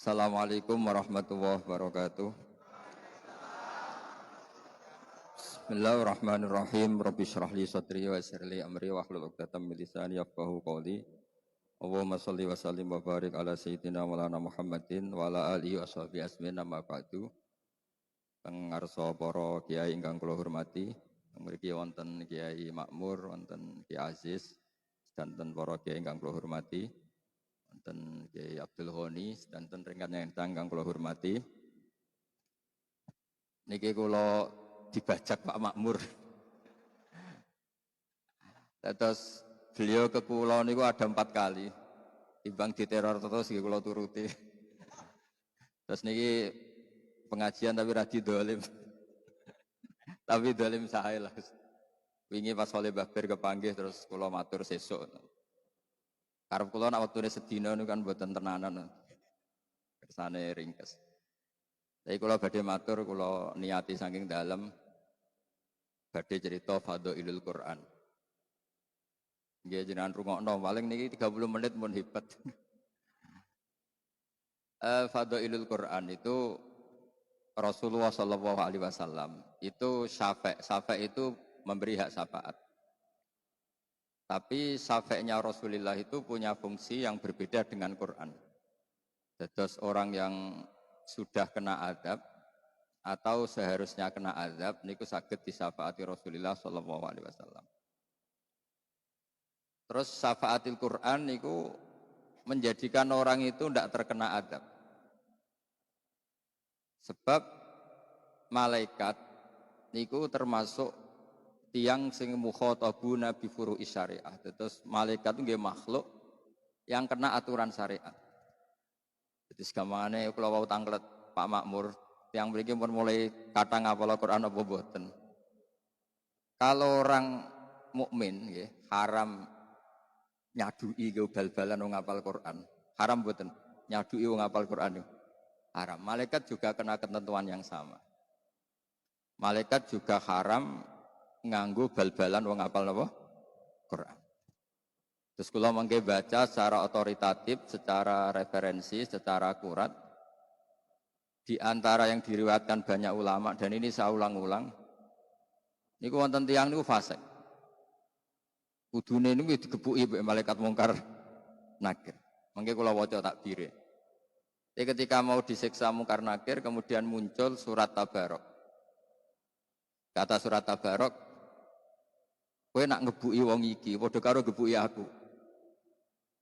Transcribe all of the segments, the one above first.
Assalamualaikum warahmatullahi wabarakatuh. Bismillahirrahmanirrahim. Rabbi shrah li sadri wa yassir li amri wahlul 'uqdatam min lisani yafqahu qawli. Allahumma shalli wa sallim wa barik ala sayyidina Maulana Muhammadin wa ala alihi wa sahbihi asmin amma ba'du. Kang ngarsa para kiai ingkang kula hormati, mriki wonten Kiai Makmur, wonten Kiai Aziz, danten para kiai ingkang kula hormati. Wonten Kiai Abdul Ghani, danten rekan ingkang kula hormati. Niki kula dibajak Pak Makmur. Terus beliau ke kula niku ada 4 kali. Timbang diteror terus nggih kula turuti. Terus niki pengajian tapi ra didolim. Tapi dolim sae lah. Wingi pas oleh Mbah Bir kepanggih terus kula matur sesuk. Karep kula nek wektune sedina niku kan mboten tenanan. Kersane ringkes. Tapi kula badhe matur, kula niati saking dalem badhe cerita Fadhailul Quran. Nggih jenengan rungokno, paling niki 30 menit pun hebat. Fadhailul Quran itu Rasulullah sallallahu alaihi wasallam itu syafa' itu memberi hak syafaat. Tapi syafi'nya Rasulullah itu punya fungsi yang berbeda dengan Quran. Dados orang yang sudah kena azab atau seharusnya kena azab niku saged disyafaati Rasulullah sallallahu alaihi wasallam. Terus syafaatil Quran niku menjadikan orang itu tidak terkena azab. Sebab malaikat niku termasuk tiang sing mukhatabuna bi furu'i syariah. Terus malaikat itu nggih makhluk yang kena aturan syariat. Jadi segamane kula wau tanglet Pak Makmur, yang mriki pun mulai kata ngapal Quran apa mboten. Kalau orang mukmin nggih haram nyadui bal-balan wong ngapal Quran. Haram mboten nyadui wong ngapal Quran. Haram. Malaikat juga kena ketentuan yang sama. Malaikat juga haram nganggo bal-balan wong ngapal napa? Quran. Terus kula mangke baca secara otoritatif, secara referensi, secara akurat di antara yang diriwayatkan banyak ulama, dan ini saya ulang-ulang. Niku wonten tiyang niku fasik. Kudune niku digebuki mbek malaikat mungkar nakir. Mangke kula waca takbire. Jadi ketika mau disiksa mungkar nakir kemudian muncul surat Tabarok. Kata surat Tabarok, kowe nak ngebuki wong iki padha karo ngebuki aku.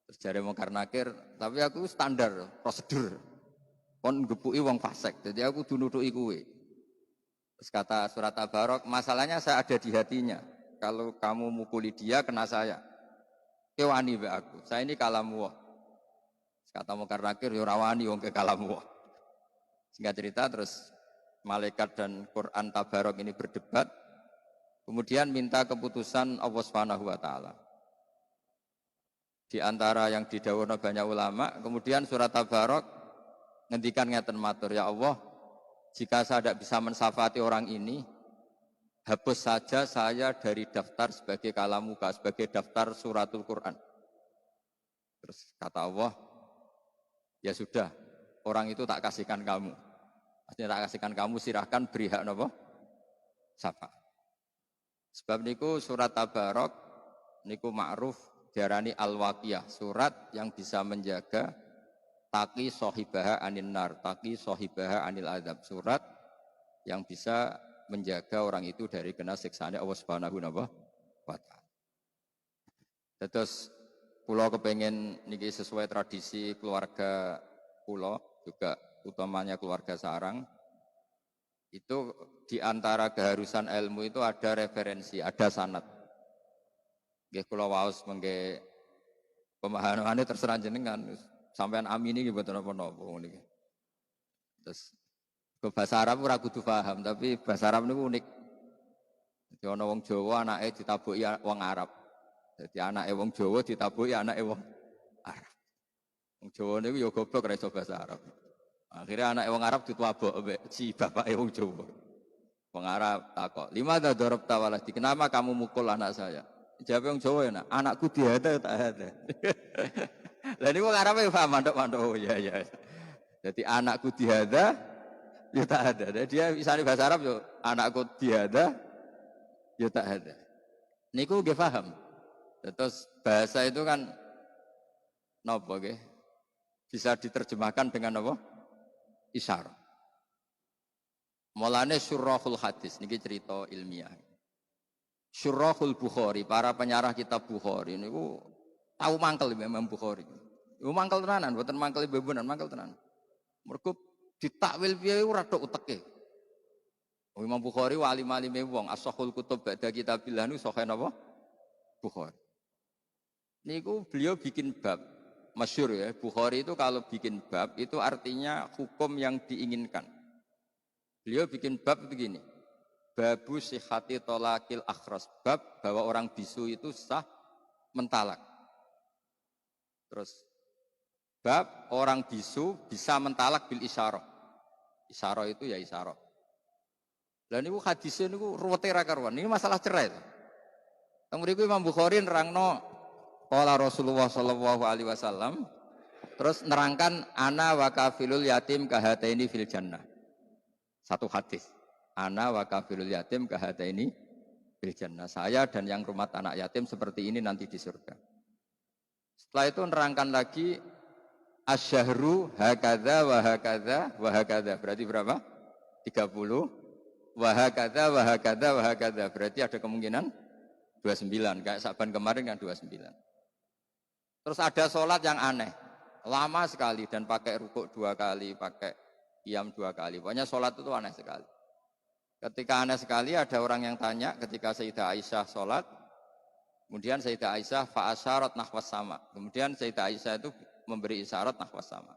Terus jare mungkar nakir, tapi aku standar prosedur. Kon ngebuki wong fasik, jadi aku kudu nutuki kowe. Terus kata surat Tabarok, masalahnya saya ada di hatinya. Kalau kamu mukuli dia kena saya. Kowe wani mbek aku. Saya ini kalamu. Kata mungkar nakir yo ora wani wong ke kalamu. Singkat cerita terus malaikat dan Quran Tabarok ini berdebat. Kemudian minta keputusan Allah Subhanahu wa taala. Di antara yang didhawuhna banyak ulama, kemudian surat Tabarok ngendikan ngeten matur, ya Allah, jika saya tidak bisa mensyafaati orang ini, hapus saja saya dari daftar sebagai kalamuka, sebagai daftar suratul Quran. Terus kata Allah, ya sudah, orang itu tak kasihkan kamu. Maksudnya tak kasihkan kamu, silahkan beri hak napa? Syafaat. Sebab niku surat Tabarok niku ma'ruf diarani al-waqiyah, surat yang bisa menjaga taqi sahibaha anin nar, taqi sahibaha anil azab, surat yang bisa menjaga orang itu dari kena siksaan Allah Subhanahu wa taala. Terus kula kepengen niki sesuai tradisi keluarga kula juga utamanya keluarga sarang. Itu di antara keharusan ilmu itu ada referensi, ada sanad. Nggih kula waos mengke pemahamane terserah jenengan. Sampean amini nggih mboten napa-napa niki. Terus ke bahasa Arab ora kudu paham, tapi bahasa Arab niku unik. Jadi ana wong Jawa anake ditabuki wong Arab. Jadi anake wong Jawa ditabuki anake wong Arab. Wong Jawa niku ya goblok ora iso bahasa Arab. Akhirnya anak wong Arab dituabok mbek si bapake wong Jawa. Wong Arab takok, "Lima darabta waladi? Kenapa kamu mukul anak saya?" Jawab wong Jawa enak, "Anakku dihada tak ada." Lah niku wong Arab ya paham mandok-mandok. Oh iya. Jadi anakku dihada, ya tak ada. Jadi dia misalnya bahasa Arab yo anakku dihada, ya tak ada. Niku nggih paham. Terus bahasa itu kan napa nggih? Bisa diterjemahkan dengan apa? Isyarah. Mulane syurahul hadis niki cerita ilmiah. Syurahul Bukhari, para penyarah kitab Bukhari niku tahu mangkel Imam Bukhari. Iku mangkel tenanan, mboten mangkel bebunan, mangkel tenanan. Mergo ditakwil piye ora tok uteke. Imam Bukhari wali-walime wong, as-sahul kutub ba'da kitabillah niku sahih napa? Bukhari. Niku beliau bikin bab masyhur ya. Bukhari itu kalau bikin bab itu artinya hukum yang diinginkan. Beliau bikin bab begini. Babu sihati tolakil akhras. Bab bahwa orang bisu itu sah mentalak. Terus bab orang bisu bisa mentalak bil isyarah. Isyarah itu ya isyarah. Dan ini hadisnya ini ruwete ra karuan. Ini masalah cerai. Kemudian Imam Bukhari nerangno qala Rasulullah sallallahu alaihi wasallam terus nerangkan ana wa kafilul yatim kahataini fil jannah. Satu hadis. Ana wa kafilul yatim kahataini fil jannah. Saya dan yang rumah anak yatim seperti ini nanti di surga. Setelah itu nerangkan lagi asyahru hakadza wa hakadza wa hakadza. Berarti berapa? 30. Wa hakadza wa hakadza wa hakadza. Berarti ada kemungkinan 29. Kayak Saban kemarin kan 29. Terus ada sholat yang aneh. Lama sekali dan pakai rukuk 2 kali, pakai qiyam 2 kali. Pokoknya sholat itu aneh sekali. Ketika aneh sekali ada orang yang tanya ketika Sayyidah Aisyah sholat. Kemudian Sayyidah Aisyah fa'asyarat nahwas sama. Kemudian Sayyidah Aisyah itu memberi isyarat nahwas sama.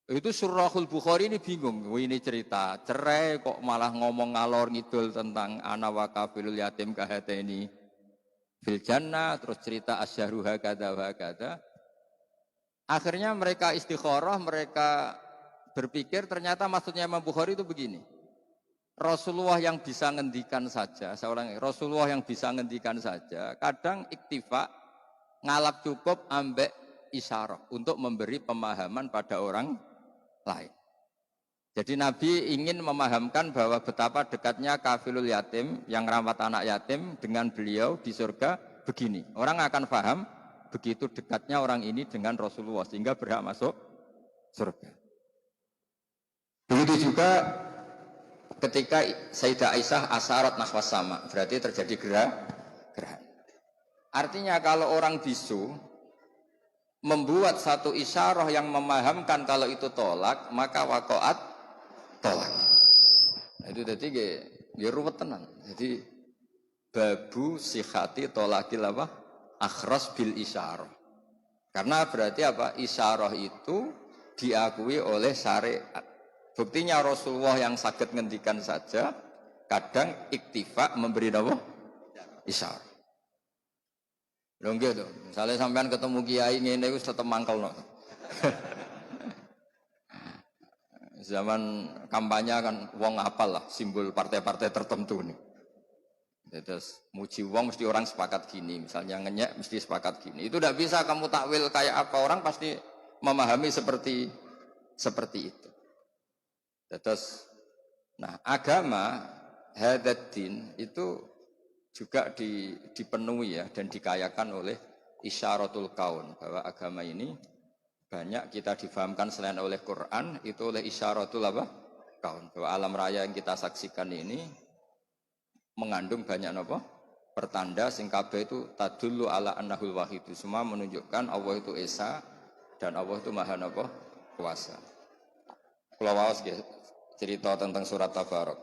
Itu Surahul Bukhari ini bingung. Ini cerita cerai kok malah ngomong ngalor ngidul tentang ana wa kafilul yatim kahataini fil jannah. Terus cerita asyahru hakadza wa hakadza. Akhirnya mereka istikharah, mereka berpikir ternyata maksudnya Imam Bukhari itu begini. Rasulullah yang bisa ngendikan saja, seorang Rasulullah yang bisa ngendikan saja, kadang iktifa ngalap cukup ambek isyarah untuk memberi pemahaman pada orang lain. Jadi Nabi ingin memahamkan bahwa betapa dekatnya kafilul yatim yang rawat anak yatim dengan beliau di surga begini. Orang akan paham begitu dekatnya orang ini dengan Rasulullah sehingga berhak masuk surga. Begitu juga ketika Sayyidah Aisyah asyarat nahwas sama, berarti terjadi gerhana. Artinya kalau orang bisu membuat satu isyarah yang memahamkan kalau itu tolak, maka waqa'at tolak. Nah, itu tadi ya ruwet tenan. Jadi babu sihati tolakil apa? Akhras bil isyarah. Karena berarti apa? Isyarah itu diakui oleh syariat. Buktinya Rasulullah yang sakit ngendikan saja kadang iktifa memberi apa? Isyarah. Lho nggih to. Misale sampean ketemu kiai ngene iku tetep mangkel no. Zaman kampanye kan wong apal lah simbol partai-partai tertentu nih. Terus muji wong mesti orang sepakat gini, misalnya ngenyek mesti sepakat gini. Itu tidak bisa kamu takwil kayak apa, orang pasti memahami seperti itu. Terus, nah agama hadaddin itu juga dipenuhi ya dan dikayakan oleh isyaratul kaun, bahwa agama ini banyak kita difahamkan selain oleh Quran itu oleh isyaratul apa? Kaun, bahwa alam raya yang kita saksikan ini mengandung banyak apa? Pertanda sing kabeh itu tadullu ala annahul wahid. Semua menunjukkan Allah itu esa dan Allah itu maha apa? Kuasa. Kula waos cerita tentang surat Tabarok.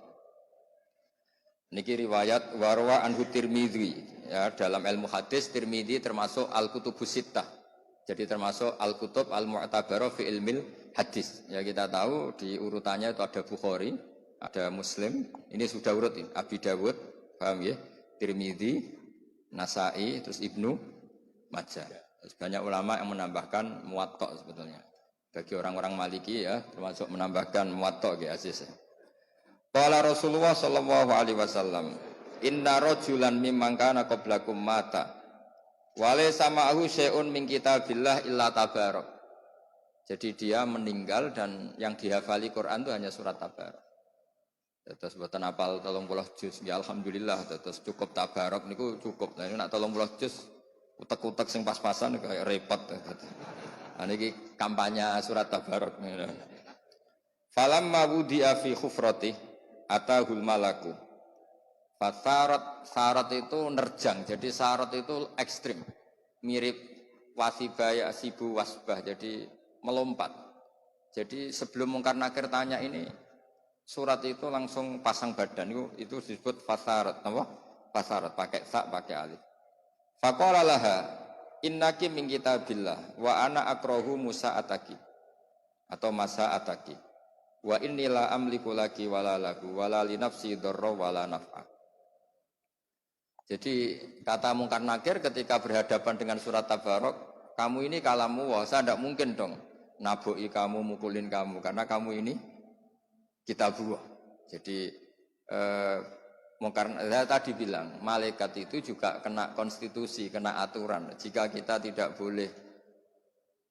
Niki riwayat warwa anhu Tirmidzi ya, dalam ilmu hadis Tirmidzi termasuk al-kutubus sittah. Jadi termasuk al-kutub al-mu'tabarah fi ilmil hadis. Ya kita tahu di urutannya itu ada Bukhari, ada Muslim. Ini sudah urut ini. Abi Dawud, paham ya? Tirmidzi, Nasai, terus Ibnu Majah. Terus banyak ulama yang menambahkan Muwatta sebetulnya. Bagi orang-orang Maliki ya, termasuk menambahkan Muwatta ya Aziz. Qala Rasulullah sallallahu alaihi wasallam, "Inna rajulan mimman kana qablakum mata. Wa laysa ma'ahu syai'un min kitabillah illa tabarak." Jadi dia meninggal dan yang dihafali Quran itu hanya surat Tabarok. Terus buatan apal 30 juz, ya alhamdulillah. Terus cukup Tabarok niku cukup. Nah ini nak 30 juz utek-utek sing pas-pasan kayak repot. Nah ini kampanye surat Tabarok. Falamma wudi'a fi khufrati atahul malaku. Syarat itu nerjang, jadi syarat itu ekstrim, mirip wasibah ya sibu wasbah, jadi melompat. Jadi sebelum Mungkar Nakir tanya ini, surat itu langsung pasang badan, itu disebut fasarat, apa? Fasarat, pakai sa, pakai alif. Faqala laha, innaki min kitabillah, wa ana akrahu musa ataki, atau masa ataki, wa innila amliku laki wala lagu, wala li nafsi dharra wala naf'a. Jadi kata Mungkar Nakir ketika berhadapan dengan surat Tabarok, kamu ini kalamu wah, saya tidak mungkin dong naboi kamu, mukulin kamu, karena kamu ini kitabullah. Jadi Mungkar saya tadi bilang malaikat itu juga kena konstitusi, kena aturan. Jika kita tidak boleh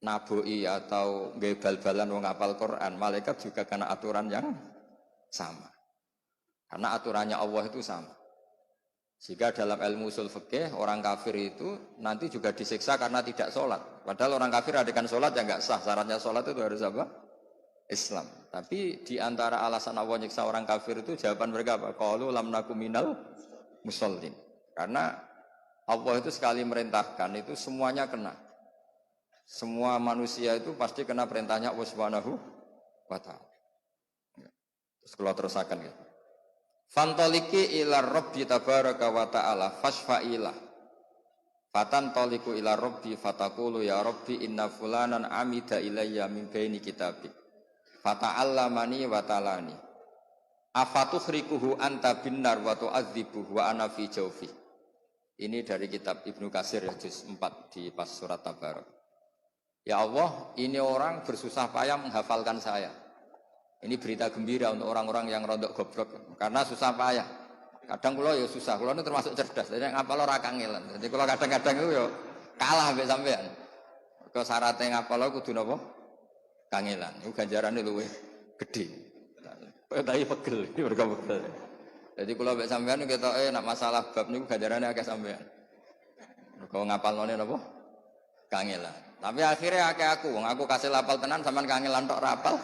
naboi atau gebal-balan wong hafal Quran, malaikat juga kena aturan yang sama. Karena aturannya Allah itu sama. Jika dalam ilmu usul fikih orang kafir itu nanti juga disiksa karena tidak sholat. Padahal orang kafir adakan sholat yang nggak sah. Syaratnya sholat itu harus apa? Islam. Tapi di antara alasan Allah nyiksa orang kafir itu jawaban mereka apa? Qalu lam naku minal musallin. Karena Allah itu sekali merintahkan itu semuanya kena. Semua manusia itu pasti kena perintahnya Allah Subhanahu wa ta'ala. Terus kalau terusakan gitu. Fantoliki ila Rabbi tabaraka wa ta'ala fasfa'ilah. Fatan toliku ila Rabbi fatakulu ya Rabbi inna fulanan amida ilayya min baini kitabik. Fata'allamani wa talani. Afatuhrikuhu anta binnar wa tu'adzibuhu wa ana fi jawfi. Ini dari kitab Ibnu Katsir ya juz 4 di pas surat Tabarok. Ya Allah, ini orang bersusah payah menghafalkan saya. Ini berita gembira untuk orang-orang yang rontok goblok karena susah payah. Kadang kula ya susah, kula ini termasuk cerdas. Jadi ngapal ora kangelan. Jadi kula kadang-kadang itu ya kalah mbek sampean. Kok syaratnya ngapal kudu napa? Kangelan. Iku ganjarane luwih gedhe. Tapi pegel, mergo pegel. Jadi kula mbek sampean ketoke nek masalah bab niku ganjarane akeh sampean. Mergo ngapalne napa? Kangelan. Tapi akhirnya aku kasih lapal tenan sampean kangelan tok rapal.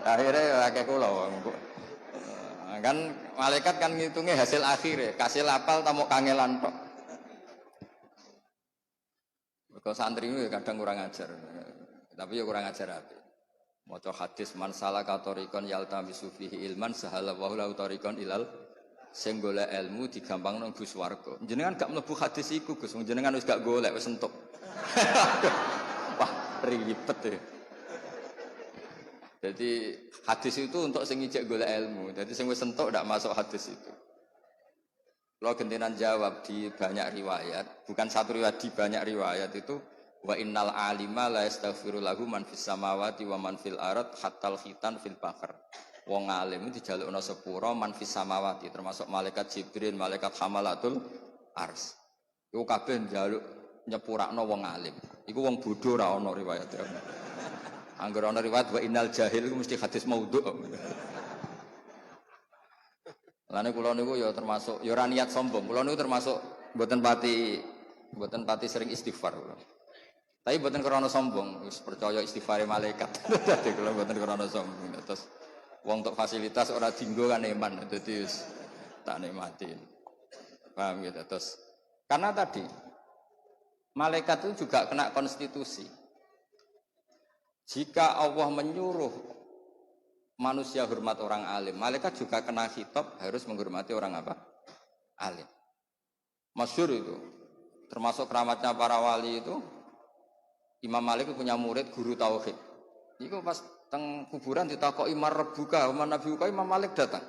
Akhirnya akeh kula. Kan malaikat kan ngitungnya hasil akhir, kasih lapal tamu kangelan tok. Mergo santri itu kadang kurang ajar. Tapi ya kurang ajar ape. Maca hadis man salaka tariqan yaltamisu fihi ilman sahala wa lahu tariqan ilal sing golek ilmu digampangno mlebu swarga. Jenengan gak mlebu hadis iku Gus, jenengan wis gak golek wis entuk. Wah, ribet ya. Jadi hadis itu untuk sing ijek golek ilmu. Jadi sing wis entuk ndak masuk hadis itu. Kalau gentenan jawab di banyak riwayat, bukan satu riwayat, di banyak riwayat itu wa innal alima la yastaghfiru lahu man fis samawati wa man fil ard hatta al khitan fil bahr. Wong alim itu dijalukna sepura man fis samawati termasuk malaikat Jibril, malaikat hamalatul ars. Iku kabeh njaluk nyepurakno wong alim. Iku wong bodho ora ana riwayat. Angger ana riwayat wa innal jahil iku mesti hadis maudhu'. Lane kula niku ya termasuk ya ora niat sombong. Kula niku termasuk mboten pati sering istighfar kula. Tapi mboten krana sombong, wis percaya istighfare malaikat. Dadi kula mboten krana sombong. Terus wong untuk fasilitas ora dinggo kan eman, dadi wis tak nikmatin. Paham gitu. Terus karena tadi malaikat itu juga kena konstitusi. Jika Allah menyuruh manusia hormat orang alim, malaikat juga kena khitab harus menghormati orang apa? Alim. Masyhur itu. Termasuk keramatnya para wali itu Imam Malik punya murid guru tauhid. Iku pas teng kuburan ditakoki marbuka, man nabiuka Imam Malik datang.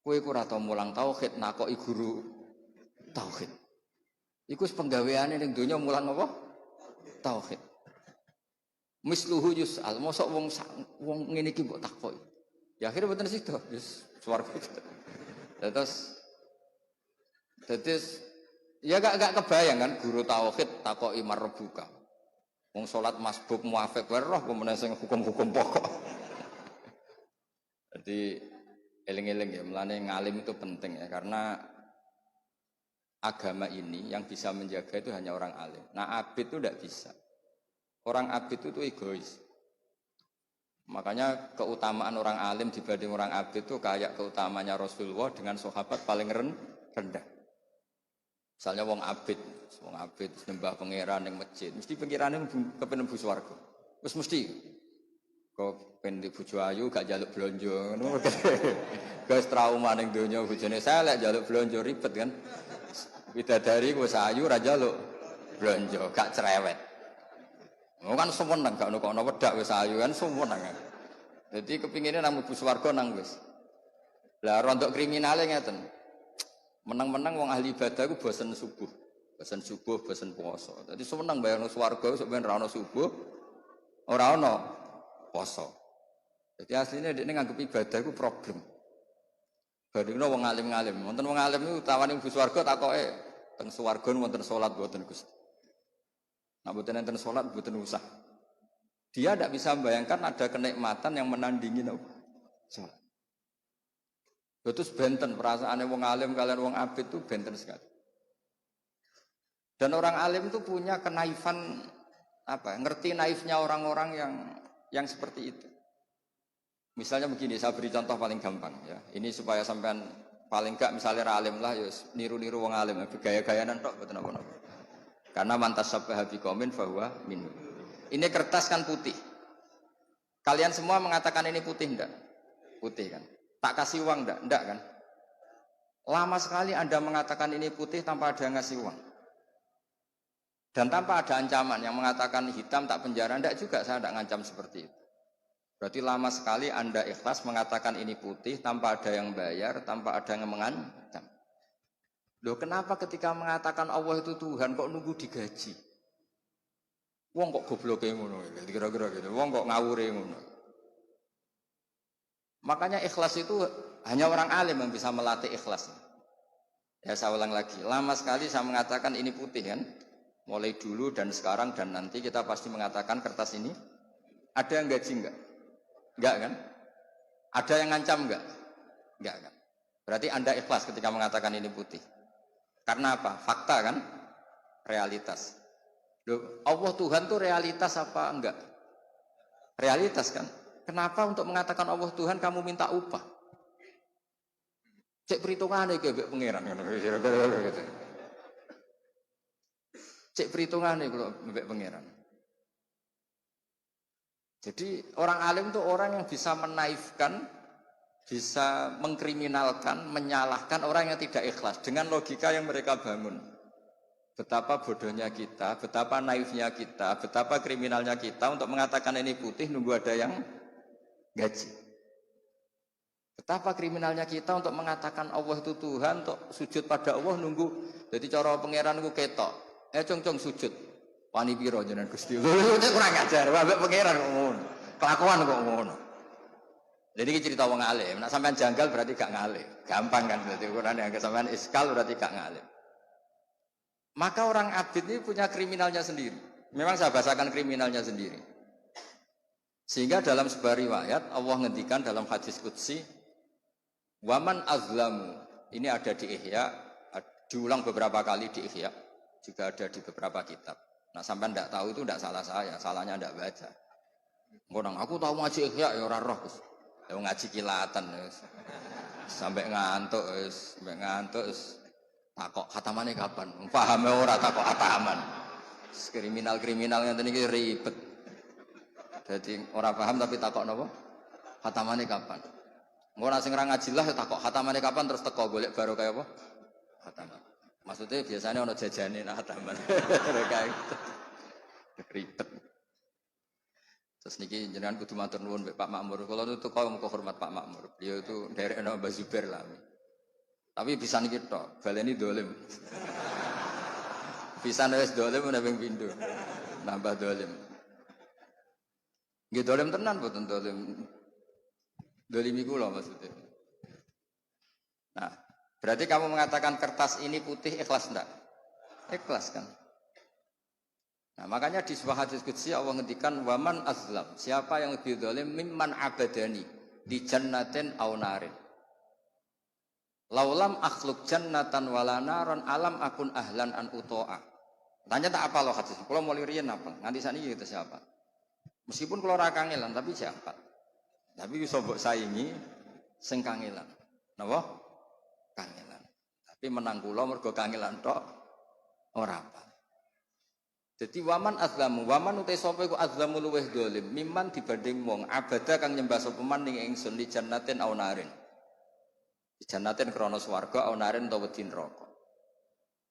Kowe ku ora tau mulang tauhid nakoki guru tauhid. Iku penggaweane ning donya mulang apa? Tauhid. Misluhu yus'al, mosok wong ngene iki mbok takoki. Ya akhirnya mboten sida, wis swarga. Terus ya gak kebayang kan guru tauhid takoki marbuka. Wong salat masbuk muafik wae roh pemenang sing hukum-hukum pokok. Jadi eling-eling ya, melane ngalim itu penting ya, karena agama ini yang bisa menjaga itu hanya orang alim. Nah abid itu tidak bisa. Orang abid itu egois. Makanya keutamaan orang alim dibanding orang abid itu kayak keutamanya Rasulullah dengan sahabat paling rendah. Misalnya wong abid sembah pangeran yang masjid, mesti pangerane kepen mlebu swarga. Wis mesti. Kok pengen bojo ayu gak njaluk blonjo ngono. Guys trauma ning donya bojone selek njaluk blonjo ribet kan. Bidadari wis ayu ra njaluk blonjo, gak cerewet. Mau kan semeneng gak ono wedak wis ayu kan semeneng. Jadi kepingine nang mlebu swarga nang wis. Lah rontok kriminale ngeten. Menang-menang wong ahli ibadah ku bosen subuh, bosen puasa. Jadi semeneng bayangno swarga sok ben ra ono subuh, ora ono poso. Jadi aslinya dia nganggep ibadah ku problem. Bandingno wong alim-alim, wonten wong alim niku tawani mlebu swarga takoke teng swarga wonten salat mboten Gusti. Nah mboten enten salat mboten usah. Dia tidak bisa membayangkan ada kenikmatan yang menandingi salat. Terus benten perasaannya wong alim kalian wong abid itu benten sekali. Dan orang alim itu punya kenaifan ngerti naifnya orang-orang yang seperti itu. Misalnya begini, saya beri contoh paling gampang ya. Ini supaya sampean paling enggak misalnya alim lah, ya niru-niru wong alim, gaya-gayanan tok mboten apa-apa. Karena mantas sabbaha biqaumin fahuwa minhum. Ini kertas kan putih. Kalian semua mengatakan ini putih enggak? Putih kan? Tak kasih uang enggak? Enggak kan? Lama sekali Anda mengatakan ini putih tanpa ada ngasih uang. Dan tanpa ada ancaman yang mengatakan hitam tak penjara, enggak juga saya enggak ngancam seperti itu. Berarti lama sekali Anda ikhlas mengatakan ini putih tanpa ada yang bayar, tanpa ada yang mengancam. Loh kenapa ketika mengatakan Allah itu Tuhan kok nunggu digaji? Wong kok gobloke ngono, kira-kira gitu. Wong kok ngawure ngono. Makanya ikhlas itu hanya orang alim yang bisa melatih ikhlas. Ya saya ulang lagi, lama sekali saya mengatakan ini putih kan. Mulai dulu dan sekarang dan nanti kita pasti mengatakan kertas ini ada yang gaji enggak? Enggak kan? Ada yang ngancam enggak? Enggak kan? Berarti Anda ikhlas ketika mengatakan ini putih. Karena apa? Fakta kan? Realitas. Loh, Allah Tuhan itu realitas apa enggak? Realitas kan? Kenapa untuk mengatakan Allah Tuhan kamu minta upah? Cek perhitungannya ke pengiran. Cek perhitungannya kalau mbek pengiran. Jadi orang alim itu orang yang bisa menaifkan, bisa mengkriminalkan, menyalahkan orang yang tidak ikhlas dengan logika yang mereka bangun. Betapa bodohnya kita, betapa naifnya kita, betapa kriminalnya kita untuk mengatakan ini putih nunggu ada yang gaji. Betapa kriminalnya kita untuk mengatakan Allah itu Tuhan, untuk sujud pada Allah nunggu. Jadi cara pangeran ku ketok. Cong sujud. Wani piro jenengan Gusti. Itu kurang ajar, ambek pangeran kok ngono. Kelakuan kok ngono. Jadi ini cerita wong alim. Nek sampean janggal berarti gak ngalim. Gampang kan berarti ukuran yang sampean iskal berarti gak ngalim. Maka orang abid ini punya kriminalnya sendiri. Memang saya bahasakan kriminalnya sendiri. Sehingga dalam sebuah riwayat Allah ngendikan dalam hadis qudsi, waman azlamu. Ini ada di Ihya, diulang beberapa kali di Ihya, juga ada di beberapa kitab. Nah sampai tidak tahu itu tidak salah saya, salahnya tidak baca. Ngomong aku tahu ngaji Ihya ya ora roh, ya ngaji kilatan, sampai ngantuk, takok khatamane kapan? Paham ora takok khataman. Kriminal yang tadi ribet. Jadi orang paham tapi takok napa? Khatamane kapan? Engko nek sing ora ngaji lah takok khatamane kapan terus teko golek baru kaya apa? Khataman. Maksudnya biasanya ono jajane nak khataman. Kayak gitu. Ribet. Terus niki jenengan kudu matur nuwun Pak Makmur. Kula itu kok hormat Pak Makmur. Beliau itu nderek Mbah Zubair lah. Tapi bisa niki tok, baleni dolim. Bisa wis dolim udah ping pindho. Nambah dolim. Nggih dolim tenan mboten dolim. Dolim iku lho maksudnya. Nah, berarti kamu mengatakan kertas ini putih ikhlas enggak? Ikhlas kan? Nah, makanya di sebuah hadis qudsi Allah ngendikan waman azlam, siapa yang lebih zalim mimman abadani di jannatin aw narin. Laulam akhluk jannatan wala naron alam akun ahlan an utoa. Tanya tak apa loh hadis. Kalau mau lirian apa? Nganti sakniki kita siapa? Meskipun kalau ora kangelan tapi siapa? Tapi iso mbok saingi sing kangelan. Napa? Kangelan. Tapi menang kula mergo kangelan tok ora apa. Jadi waman azlamu, waman utai sapa iku azlamu luweh dolim, mimman dibanding wong abada kang nyembah sapa man ning ingsun li jannatin aw narin. Di jannatin krana swarga aw narin utawa wedi neraka.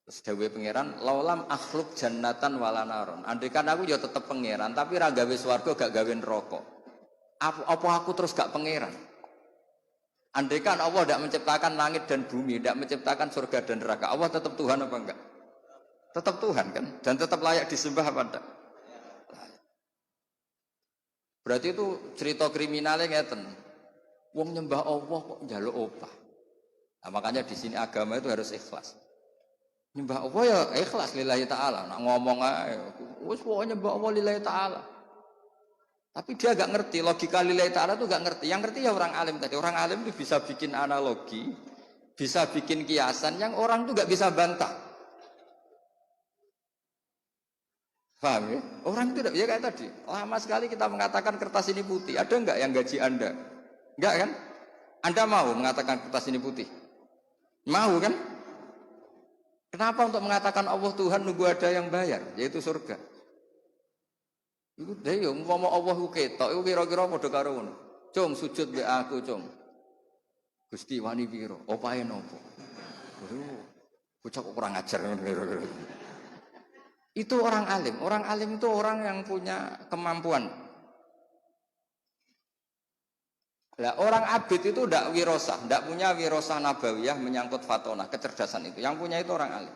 Terus dawuhe pangeran, laulam akhluk jannatan wala naron. Andaikan aku ya tetep pangeran, tapi ra gawe swarga gak gawe neraka. Apa aku terus gak pangeran? Andaikan Allah tidak menciptakan langit dan bumi, tidak menciptakan surga dan neraka, Allah tetap Tuhan apa enggak? Tetap Tuhan kan? Dan tetap layak disembah apa enggak? Berarti itu cerita kriminalnya ngeten. Wong nyembah Allah kok njaluk opah. Nah, makanya di sini agama itu harus ikhlas. Nyembah Allah ya ikhlas lillahi ta'ala. Nak ngomong ae wis pokoke nyembah Allah lillahi ta'ala. Tapi dia gak ngerti logika lillahi ta'ala itu gak ngerti. Yang ngerti ya orang alim tadi. Orang alim itu bisa bikin analogi, bisa bikin kiasan yang orang itu gak bisa bantah. Paham ya? Orang itu tidak ya kayak tadi. Lama sekali kita mengatakan kertas ini putih. Ada enggak yang gaji Anda? Enggak kan? Anda mau mengatakan kertas ini putih? Mau kan? Kenapa untuk mengatakan Allah Tuhan nunggu ada yang bayar, yaitu surga? Iku dhewe yo umpama Allah ku ketok, iku kira-kira padha karo ngono. Cung sujud mbek aku, cung. Gusti wani pira? Opahe nopo? Bocah kok kurang ajar ngono. Itu orang alim. Orang alim itu orang yang punya kemampuan. Nah, orang abid itu tidak wirosah, tidak punya wirosah nabawiyah menyangkut fatonah, kecerdasan itu. Yang punya itu orang alim.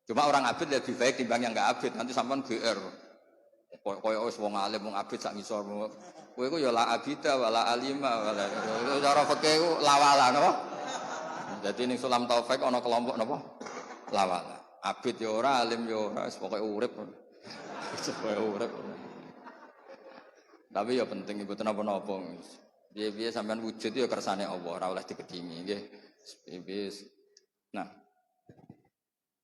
Cuma orang abid lebih baik timbang yang nggak abid. Nanti sampean GR. Koyo wis wong alim wong abid sak ngisor. Kowe iku ya la abida wala alima wala. Cara fikih iku lawala napa? Dadi ning Sulam Taufik ana kelompok napa? Lawala. Abid ya ora, alim ya ora, wis pokoke urip. Supaya urip. Tapi ya penting ibu napa-napa. Piye-piye sampean wujud ya kersane Allah, ora oleh dikedhingi nggih. Nah,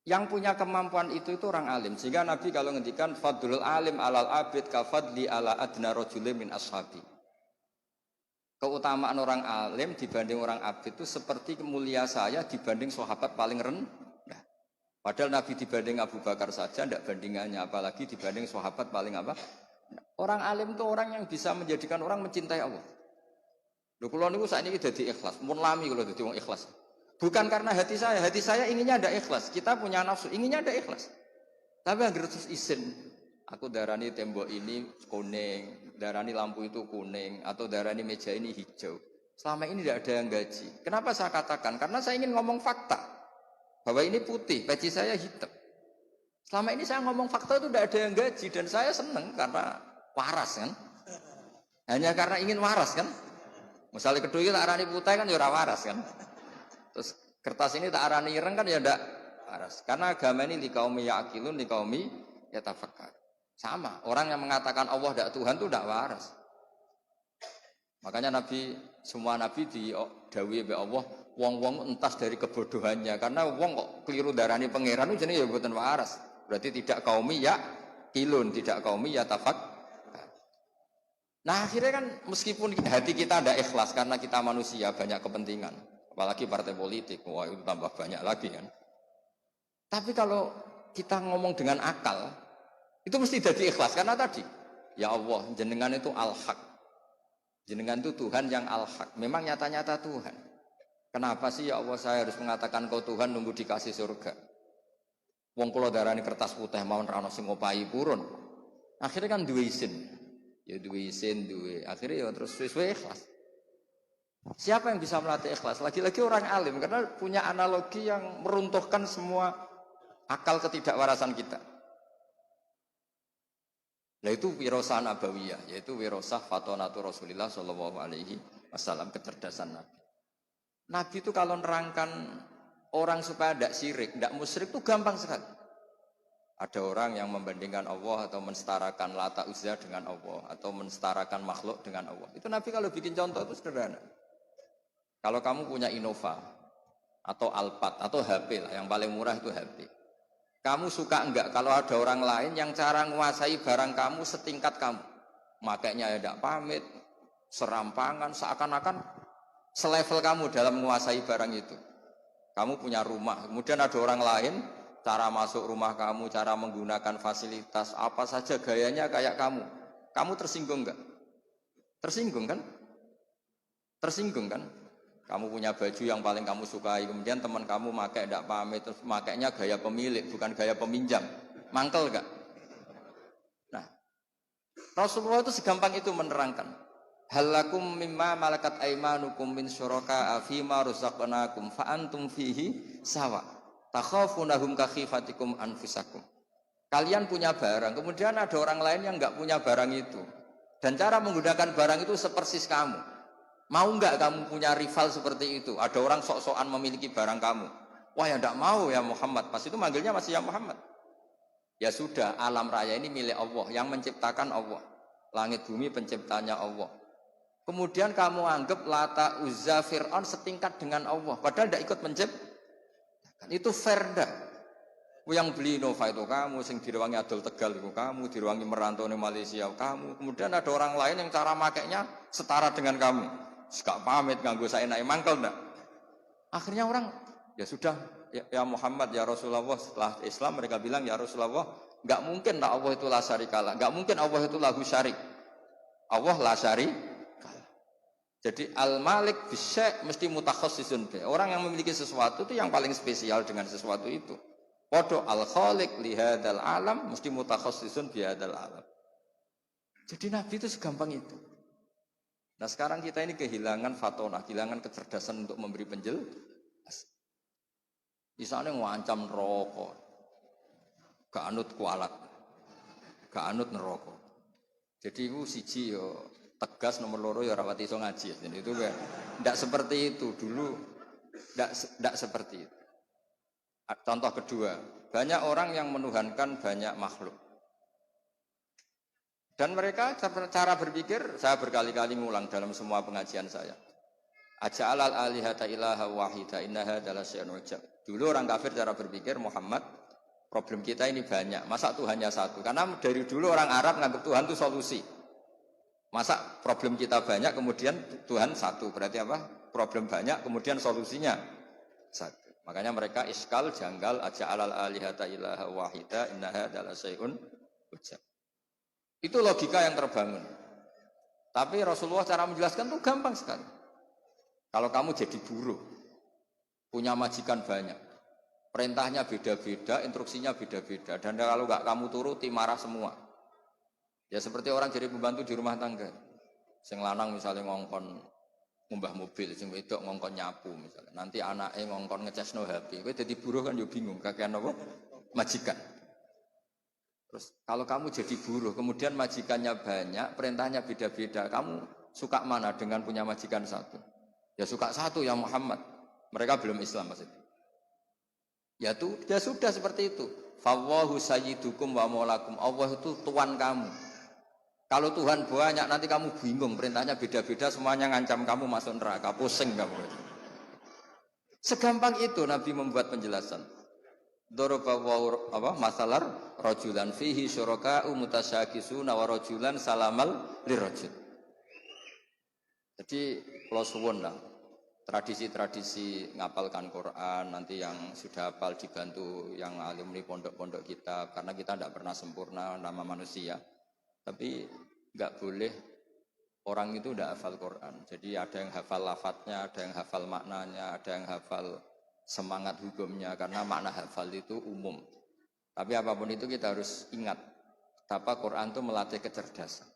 yang punya kemampuan itu orang alim. Sehingga Nabi kalau ngendikan fadlul alim alal abid ka fadli ala adna rajulin min ashabi. Keutamaan orang alim dibanding orang abid itu seperti mulia saya dibanding sahabat paling rendah. Padahal Nabi dibanding Abu Bakar saja tidak bandingannya, apalagi dibanding sahabat paling apa? Orang alim itu orang yang bisa menjadikan orang mencintai Allah. Lho kula niku sakniki dadi ikhlas, mun lami kula dadi wong ikhlas. Bukan karena hati saya inginnya ada ikhlas. Kita punya nafsu, inginnya ada ikhlas. Tapi agar terus isin, aku darani tembok ini kuning, darani lampu itu kuning, atau darani meja ini hijau. Selama ini tidak ada yang gaji. Kenapa saya katakan? Karena saya ingin ngomong fakta. Bahwa ini putih, peci saya hitam. Selama ini saya ngomong fakta itu tidak ada yang gaji. Dan saya senang karena waras kan. Hanya karena ingin waras kan. Misalnya kedua tak arani putih kan ya ora waras kan. Terus kertas ini tak arani ireng kan ya ndak waras. Karena agama ini liqaumi yaqilun liqaumi yatafakkar. Sama, orang yang mengatakan Allah tidak Tuhan itu tidak waras. Makanya semua nabi didhawuhi oleh Allah, wong-wong entas dari kebodohannya. Karena wong kok keliru darani pangeran itu jenenge ya mboten waras. Berarti tidak qaumi yaqilun, tidak qaumi yatafakkar. Nah akhirnya kan meskipun hati kita ada ikhlas karena kita manusia banyak kepentingan, apalagi partai politik, wah itu tambah banyak lagi kan. Tapi kalau kita ngomong dengan akal, itu mesti jadi ikhlas karena tadi, ya Allah jenengan itu al-haq, jenengan itu Tuhan yang al-haq, memang nyata-nyata Tuhan. Kenapa sih ya Allah saya harus mengatakan kau Tuhan nunggu dikasih surga? Wong kula darani kertas putih mawon ra ono sing ngopahi purun. Akhirnya kan duwe isin. Ya duwe isin, duwe. Akhirnya ya terus sesuai ikhlas. Siapa yang bisa melatih ikhlas? Lagi-lagi orang alim karena punya analogi yang meruntuhkan semua akal ketidakwarasan kita. Yaitu wirosah nabawiyah, yaitu wirosah fatonatu Rasulillah sallallahu alaihi wasallam, kecerdasan Nabi. Nabi itu kalau nerangkan orang supaya tidak syirik, tidak musyrik itu gampang sekali. Ada orang yang membandingkan Allah atau mensetarakan Lata Uzza dengan Allah atau mensetarakan makhluk dengan Allah. Itu Nabi kalau bikin contoh itu sederhana. Kalau kamu punya Innova atau Alphard atau HP lah, yang paling murah itu HP. Kamu suka enggak kalau ada orang lain yang cara menguasai barang kamu setingkat kamu? Makanya ya tidak pamit, serampangan, seakan-akan selevel kamu dalam menguasai barang itu. Kamu punya rumah, kemudian ada orang lain cara masuk rumah kamu, cara menggunakan fasilitas, apa saja gayanya kayak kamu. Kamu tersinggung enggak? Tersinggung kan? Tersinggung kan? Kamu punya baju yang paling kamu sukai, kemudian teman kamu pakai tidak pamit, terus makainya gaya pemilik, bukan gaya peminjam. Mangkel enggak? Nah, Rasulullah itu segampang itu menerangkan. Halakum mimma malakat aimanukum min syuraka'a fima razaqnakum fa antum fihi sawa. Takhafunahum kakhifatikum anfusakum. Kalian punya barang, kemudian ada orang lain yang enggak punya barang itu. Dan cara menggunakan barang itu sepersis kamu. Mau enggak kamu punya rival seperti itu? Ada orang sok-sokan memiliki barang kamu. Wah ya enggak mau ya Muhammad. Pas itu manggilnya masih ya Muhammad. Ya sudah, alam raya ini milik Allah, yang menciptakan Allah. Langit bumi penciptanya Allah. Kemudian kamu anggap Lata Uzza Fir'aun setingkat dengan Allah, padahal tidak ikut menciptakan. Itu fair dah. Yang beli Innova itu kamu, sing direwangi Adol Tegal itu kamu, direwangi merantau di Malaysia kamu. Kemudian ada orang lain yang cara makainya setara dengan kamu. Gak pamit nganggo saya naik mangkel enggak. Akhirnya orang ya sudah ya Muhammad ya Rasulullah, setelah Islam mereka bilang ya Rasulullah, enggak mungkin lah Allah itu la syarikalah, enggak mungkin Allah itu lahu syarik. Allah la syarikalah. Jadi al-malik bisyai' mesti mutakhassisun bi. Orang yang memiliki sesuatu itu yang paling spesial dengan sesuatu itu. Podo al-khaliq li hadzal alam mesti mutakhassisun bi hadzal alam. Jadi Nabi itu segampang itu. Nah sekarang kita ini kehilangan fatonah, kehilangan kecerdasan untuk memberi penjelasan. Misalnya ngancam neraka, gak anut kualat, gak anut neraka. Jadi itu siji yo tegas, nomor loro ya rawat iso ngaji. Jadi itu kan tidak seperti itu dulu, tidak seperti itu. Contoh kedua, banyak orang yang menuhankan banyak makhluk. Dan mereka cara berpikir, saya berkali-kali ngulang dalam semua pengajian saya. Aja'alal alihata ilaha wahida innaha adalah syai'un ujab. Dulu orang kafir cara berpikir, Muhammad, problem kita ini banyak, masa Tuhannya satu? Karena dari dulu orang Arab nganggap Tuhan itu solusi. Masa problem kita banyak kemudian Tuhan satu? Berarti apa? Problem banyak kemudian solusinya satu. Makanya mereka iskal, janggal, aja'alal alihata ilaha wahida innaha adalah syai'un ujab. Itu logika yang terbangun. Tapi Rasulullah cara menjelaskan itu gampang sekali. Kalau kamu jadi buruh, punya majikan banyak, perintahnya beda-beda, instruksinya beda-beda, dan kalau nggak kamu turuti marah semua. Ya seperti orang jadi pembantu di rumah tangga. Sing lanang misalnya ngongkon ngumbah mobil, sing wedok ngongkon nyapu misalnya. Nanti anaknya ngongkon ngecasno HP. Kowe dadi buruh kan yo bingung, kakean apa? Majikan. Terus kalau kamu jadi buruh, kemudian majikannya banyak, perintahnya beda-beda, kamu suka mana dengan punya majikan satu? Ya suka satu ya Muhammad. Mereka belum Islam maksudnya. Ya sudah seperti itu. Fawwahu sayyidukum wa maulakum. Allah itu tuan kamu. Kalau Tuhan banyak nanti kamu bingung, perintahnya beda-beda, semuanya ngancam kamu masuk neraka, pusing kamu. Segampang itu Nabi membuat penjelasan. Daraba apa masalar rajulan fihi syuraka'u mutasyakisuna wa rajulan salamal lirajul. Jadi kalau suwun lah tradisi-tradisi ngapalkan Quran nanti yang sudah hafal dibantu yang alumni pondok-pondok kita karena kita tidak pernah sempurna nama manusia. Tapi nggak boleh orang itu tidak hafal Quran. Jadi ada yang hafal lafadznya, ada yang hafal maknanya, ada yang hafal semangat hukumnya karena makna hafal itu umum. Tapi apapun itu kita harus ingat betapa Quran itu melatih kecerdasan.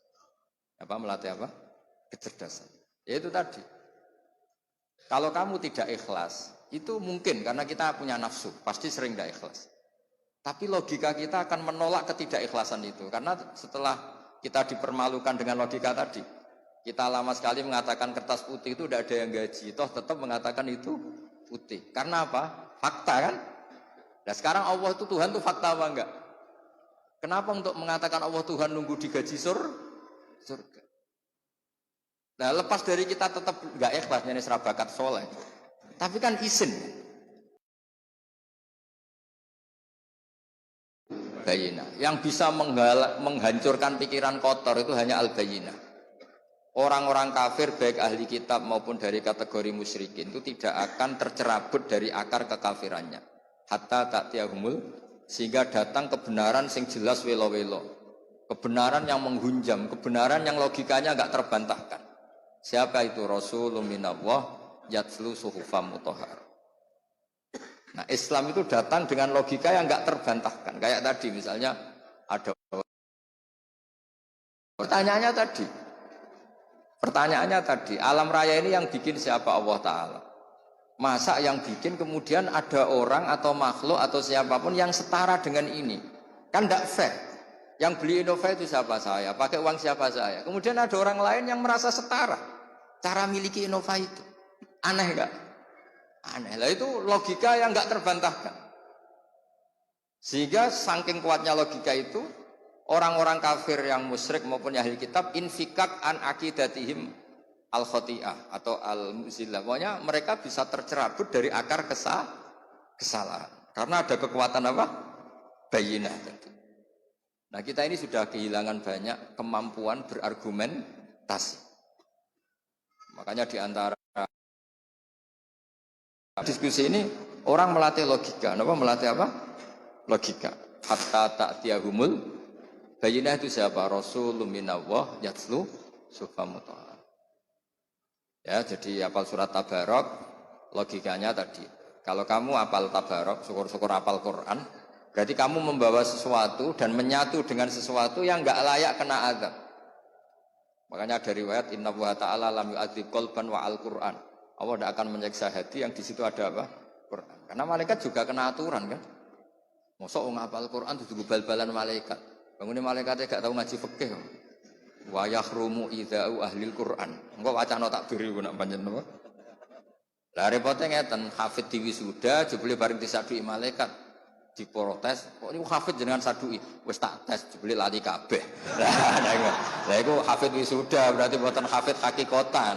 Apa melatih apa? Kecerdasan. Ya itu tadi. Kalau kamu tidak ikhlas, itu mungkin karena kita punya nafsu, pasti sering tidak ikhlas. Tapi logika kita akan menolak ketidakikhlasan itu karena setelah kita dipermalukan dengan logika tadi, kita lama sekali mengatakan kertas putih itu tidak ada yang gaji, toh tetap mengatakan itu putih. Karena apa? Fakta kan? Nah sekarang Allah itu Tuhan itu fakta apa enggak? Kenapa untuk mengatakan Allah Tuhan nunggu digaji surga? Nah lepas dari kita tetap nggak ikhlas ini serabakat soleh, tapi kan izin. Bayina. Yang bisa menghancurkan pikiran kotor itu hanya al-bayina. Orang-orang kafir baik ahli kitab maupun dari kategori musyrikin itu tidak akan tercerabut dari akar kekafirannya. Hatta ta'tiyahumul, sehingga datang kebenaran sing jelas welo-welo. Kebenaran yang menghunjam, kebenaran yang logikanya enggak terbantahkan. Siapa itu? Rasulun minallah yatslu suhufam mutahhar. Nah, Islam itu datang dengan logika yang enggak terbantahkan. Kayak tadi misalnya ada pertanyaannya tadi, alam raya ini yang bikin siapa? Allah Ta'ala. Masa yang bikin kemudian ada orang atau makhluk atau siapapun yang setara dengan ini? Kan tidak fair. Yang beli Innova itu siapa? Saya. Pakai uang siapa? Saya. Kemudian ada orang lain yang merasa setara cara miliki Innova itu. Aneh enggak? Aneh. Lah itu logika yang enggak terbantahkan. Sehingga saking kuatnya logika itu, orang-orang kafir yang musyrik maupun ahli kitab infikak an akidatihim al-khoti'ah atau al-muzillah. Pokoknya mereka bisa tercerabut dari akar kesalahan. Karena ada kekuatan apa? Bayinah tadi. Nah kita ini sudah kehilangan banyak kemampuan berargumentasi. Makanya di antara diskusi ini orang melatih logika. Kenapa melatih apa? Logika. Hatta ta'tiyahumul bayinah itu siapa? Rasulun minallah yatslu suhufam mutahhar. Ya, jadi apal surat Tabarok, logikanya tadi. Kalau kamu apal Tabarok, syukur-syukur apal Quran, berarti kamu membawa sesuatu dan menyatu dengan sesuatu yang enggak layak kena azab. Makanya dari riwayat Inna wa ta'ala lam yu'adzib qalban wa al-Quran. Allah tidak akan menyiksa hati yang di situ ada apa? Quran. Karena malaikat juga kena aturan kan. Mosok wong apal Quran itu bal-balan malaikat. Bangunnya malaikatnya gak tahu ngaji fikih. Wa yahrumu idza'u ahlil Quran. Engko wacana takbir iku nak pancen napa? Lah repote ngeten, hafid diwisuda jebule bareng disadui malaikat diprotes, kok niku hafid jenengan sadui? Wis tak tes jebule lali kabeh. Lah iku hafid wisuda berarti mboten hafid hakikatan.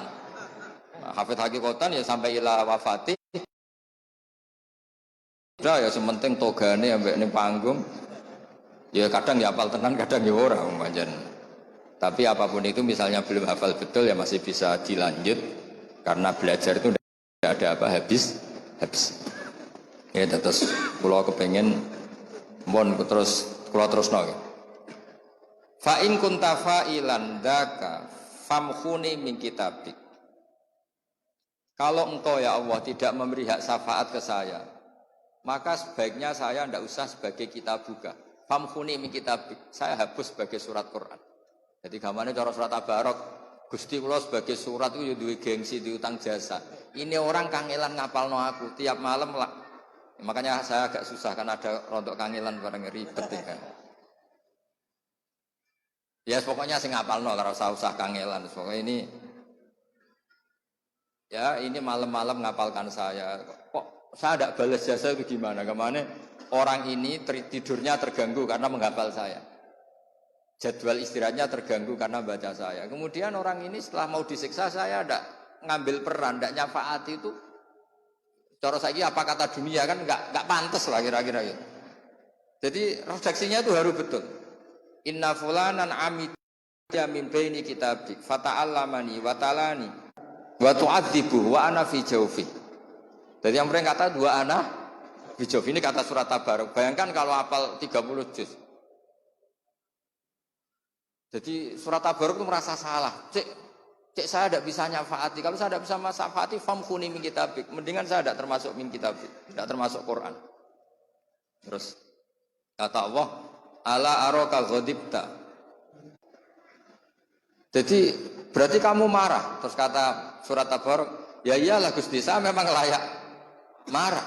Nah, hafid hakikatan ya sampai ila wafati. Udah ya sementing togane ambek ning panggung. Ya kadang ya hafal tenan, kadang ya ora pancen. Tapi apapun itu misalnya belum hafal betul ya masih bisa dilanjut karena belajar itu tidak ada apa habis. Ya terus kula kepengin mon terus no. Fa in kunta fa'ilan dzaka famkhuni min kitabik. Kalau engkau ya Allah tidak memberi hak syafaat ke saya, maka sebaiknya saya tidak usah sebagai kitabuka. Famkhuni min kitabik. Saya hapus sebagai surat Quran. Jadi gamane cara surat Tabarok, Gusti kula sebagai surat itu duwe gengsi, diutang jasa. Ini orang kangelan ngapalno aku tiap malam lah. Makanya saya agak susah kan ada rontok kangelan bareng ribet ya. Ya pokoknya sing ngapalno ora usah kangelan. Pokoknya ini ya ini malam-malam ngapalkan saya. Kok saya tidak balas jasa itu gimana? Kemana orang ini tidurnya terganggu karena menghafal saya. Jadwal istirahatnya terganggu karena baca saya. Kemudian orang ini setelah mau disiksa saya tidak ngambil peran, tidak nyafaati itu. Cara saya apa kata dunia kan nggak pantas lah kira-kira gitu. Jadi redaksinya itu harus betul. Inna fulanan amidya min baini kitabik fata'allamani wa talani wa tu'adzibu wa ana fi jawfi. Jadi yang mereka kata dua ana fi jawfi ini kata surat Tabarok. Bayangkan kalau hafal 30 juz. Jadi surat Tabarok itu merasa salah. Cek saya tidak bisa nyafaati. Kalau saya tidak bisa nyafaati, famkhuni min kitabik. Mendingan saya tidak termasuk min kitabik, tidak termasuk Quran. Terus kata Allah, ala aroka ghadibta. Jadi berarti kamu marah. Terus kata surat Tabarok, ya iyalah Gusti, saya memang layak marah.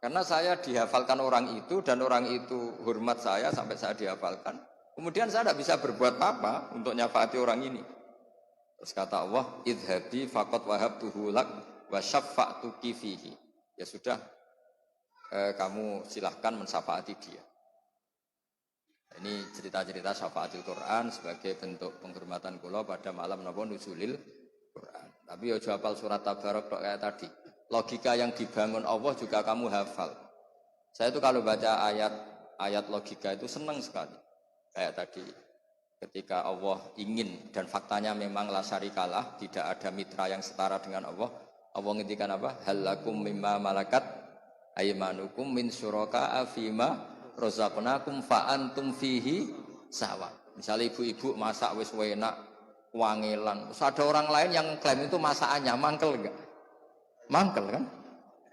Karena saya dihafalkan orang itu dan orang itu hormat saya sampai saya dihafalkan. Kemudian saya tidak bisa berbuat apa untuk nyafaati orang ini. Terus kata Allah, idhabi faqad wahabtuhu lak wa syafa'tuki fihi. Ya sudah, kamu silahkan mensyafaati dia. Ini cerita-cerita syafaatul Quran sebagai bentuk penghormatan kula pada malam napa nuzulil Quran. Tapi ojo hafal surat Tabarok kayak tadi. Logika yang dibangun Allah juga kamu hafal. Saya itu kalau baca ayat logika itu senang sekali. Kayak tadi ketika Allah ingin dan faktanya memang la syarikalah, tidak ada mitra yang setara dengan Allah. Allah ngendikan apa? Halakum mimma malakat aymanukum min syuraka'a fima razaqnakum fa antum fihi sawa. Misalnya ibu-ibu masak wis enak, wangelan. Terus ada orang lain yang klaim itu masakannya mangkel enggak? Mangkel kan?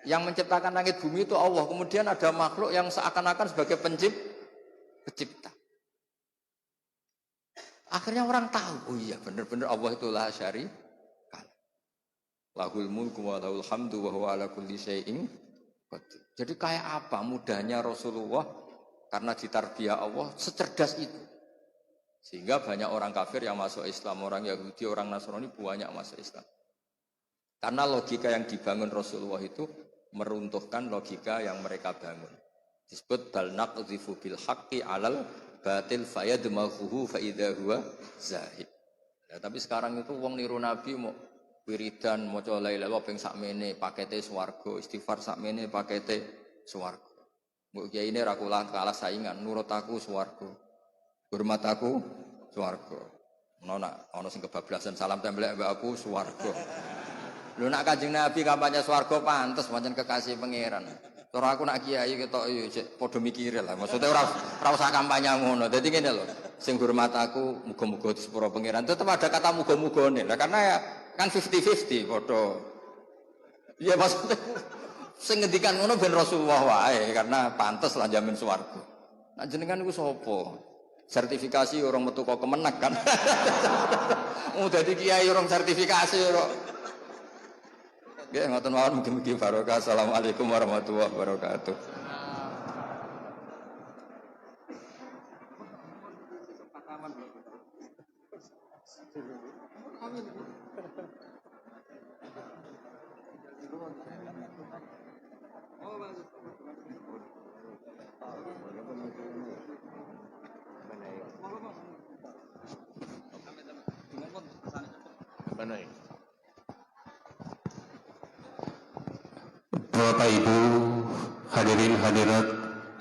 Yang menciptakan langit bumi itu Allah. Kemudian ada makhluk yang seakan-akan sebagai pencipta. Akhirnya orang tahu, oh iya benar-benar Allah itu la syarika. Lahul mulku wa lahul hamdu wa huwa ala kulli syai'in qadir. Jadi kayak apa mudahnya Rasulullah karena ditarbiyah Allah secerdas itu. Sehingga banyak orang kafir yang masuk Islam, orang Yahudi, orang Nasrani banyak masuk Islam. Karena logika yang dibangun Rasulullah itu meruntuhkan logika yang mereka bangun. Disebut bal naqdhifu bil haqqi 'alal batil fayadmaghuhu fa idza huwa zahid. Ya, tapi sekarang itu wong niru Nabi mau wiridan maca la ilaha illallah ping sakmene pakete swarga, istighfar sakmene pakete swarga. Mbok kiai ini ra kalah saingan, nurut aku swarga. Hormat aku swarga. Ono sing kebablasan salam templek mbak aku swarga. Lho nak Kanjeng Nabi kampanye swarga pantes pancen kekasih pangeran. Cara aku nak kiai ketok yo padha mikir lah. Maksudnya ora usah kampanye ngono. Dadi ngene lho, sing hormat aku muga-muga disepuro pangeran. Tetep ada kata muga-mugane. Lah karena ya kan 50-50 padha. Ya maksudnya sing ngendikan ngono ben Rasulullah wae karena pantes lah jamin swarga. Nah jenengan iku sapa? Sertifikasi orang metu kok kemenek kan. Dadi kiai orang sertifikasi ora. Nggih ngoten mawon mugi-mugi barokah. Assalamualaikum warahmatullahi wabarakatuh. Bapak Ibu hadirin hadirat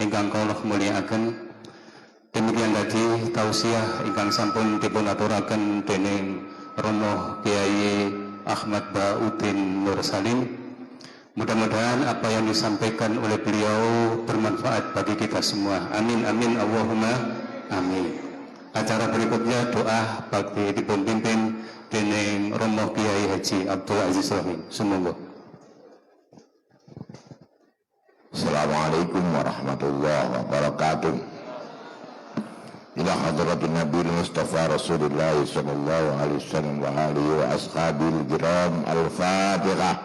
ingkang kula mulyakaken, demikian tadi tausiah ingkang sampun dipun aturaken dening Romo Kiai Ahmad Ba'udin Nur Salim. Mudah-mudahan apa yang disampaikan oleh beliau bermanfaat bagi kita semua. Amin amin Allahumma amin. Acara berikutnya doa bakti dipun pimpin dening Romo Kiai Haji Abdul Aziz Rahim. Semoga. Assalamualaikum warahmatullahi wabarakatuh. Ila hadratin Nabi Mustafa Rasulullah sallallahu alaihi wasallam wa alihi wa ashabil kiram. Al-Fatihah.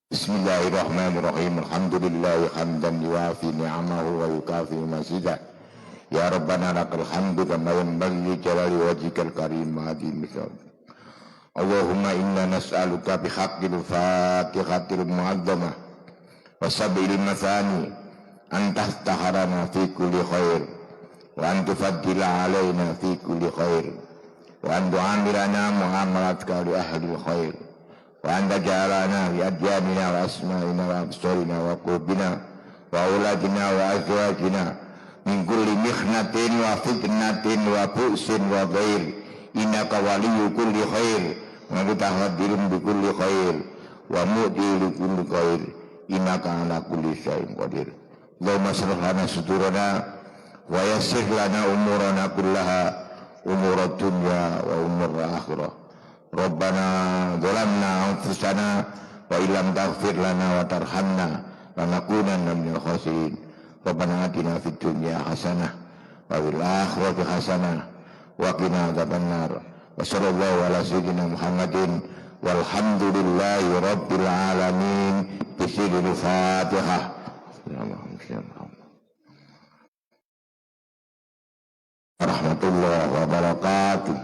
Bismillahirrahmanirrahim. Alhamdulillahi hamdan yuafi ni'amahu wa yukafi mazidah. Ya Rabbana lakal hamdu kama yanbaghi li jalali wajhikal karim wa adhim misal. Allahumma inna nas'aluka bihaqqil fatihatil mu'azzamah wa sabil masani an tahtaharana fi kulli khair wa an tufaddila alaina fi kulli khair wa an tu'amilana mu'amalatka li ahli khair wa an tajalana li adyanina wa asma'ina wa absarina wa qulubina wa auladina wa azwajina min kulli mihnatin wa fitnatin wa bu'sin wa ghair. Innaka waliyyu kulli khair wa mutahaddirun bi kulli khair wa mu'ti li kulli khair innaka ala kulli syai'in qadir. Allahumma shrah lana sudurana wa yassir lana umurana kullaha umurad dunya wa umur akhirah. Rabbana zalamna anfusana wa illam taghfir lana wa tarhamna lanakunanna minal khasirin. Rabbana atina fid dunya hasanah wa fil akhirati hasanah wa qina adzabannar. Wa sallallahu ala sayyidina Muhammadin walhamdulillahi rabbil alamin. Bismillahil Fatihah. Warahmatullahi wabarakatuh.